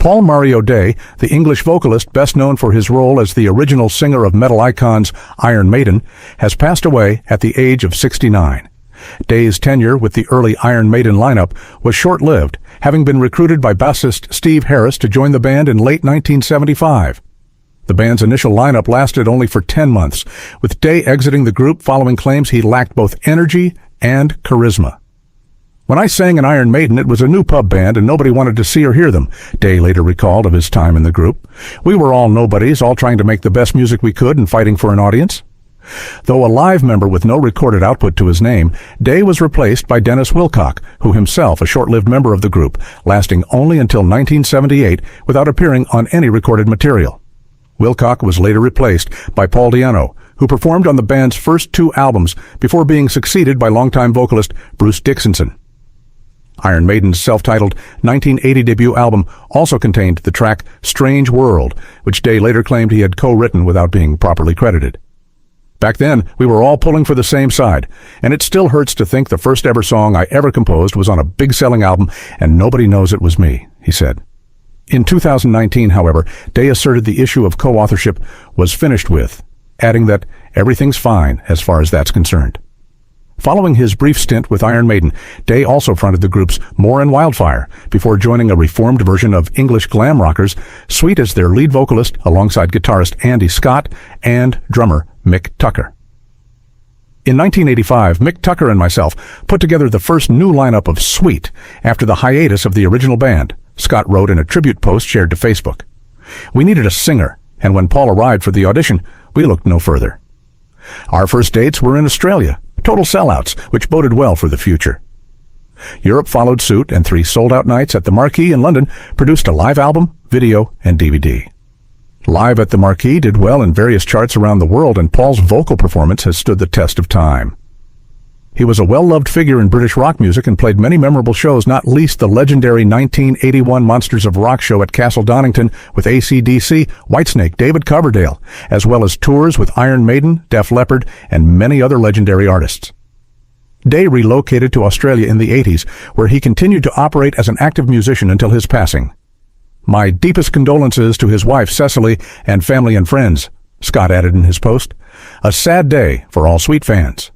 Paul Mario Day, the English vocalist best known for his role as the original singer of metal icons Iron Maiden, has passed away at the age of 69. Day's tenure with the early Iron Maiden lineup was short-lived, having been recruited by bassist Steve Harris to join the band in late 1975. The band's initial lineup lasted only for 10 months, with Day exiting the group following claims he lacked both energy and charisma. "When I sang in Iron Maiden, it was a new pub band and nobody wanted to see or hear them," Day later recalled of his time in the group. "We were all nobodies, all trying to make the best music we could and fighting for an audience." Though a live member with no recorded output to his name, Day was replaced by Dennis Wilcock, who himself a short-lived member of the group, lasting only until 1978 without appearing on any recorded material. Wilcock was later replaced by Paul Di'Anno, who performed on the band's first 2 albums before being succeeded by longtime vocalist Bruce Dickinson. Iron Maiden's self-titled 1980 debut album also contained the track Strange World, which Day later claimed he had co-written without being properly credited. "Back then, we were all pulling for the same side, and it still hurts to think the first ever song I ever composed was on a big-selling album and nobody knows it was me," he said. In 2019, however, Day asserted the issue of co-authorship was finished with, adding that everything's fine as far as that's concerned. Following his brief stint with Iron Maiden, Day also fronted the groups More and Wildfire before joining a reformed version of English glam rockers Sweet as their lead vocalist alongside guitarist Andy Scott and drummer Mick Tucker. In 1985, Mick Tucker and myself put together the first new lineup of Sweet after the hiatus of the original band, Scott wrote in a tribute post shared to Facebook. "We needed a singer, and when Paul arrived for the audition, we looked no further." Our first dates were in Australia, total sellouts, which boded well for the future. Europe followed suit, and 3 sold-out nights at the Marquee in London produced a live album, video, and DVD. Live at the Marquee did well in various charts around the world, and Paul's vocal performance has stood the test of time. He was a well-loved figure in British rock music and played many memorable shows, not least the legendary 1981 Monsters of Rock show at Castle Donington with AC/DC, Whitesnake, David Coverdale, as well as tours with Iron Maiden, Def Leppard, and many other legendary artists. Day relocated to Australia in the 80s, where he continued to operate as an active musician until his passing. "My deepest condolences to his wife, Cecily, and family and friends," Scott added in his post. "A sad day for all Sweet fans."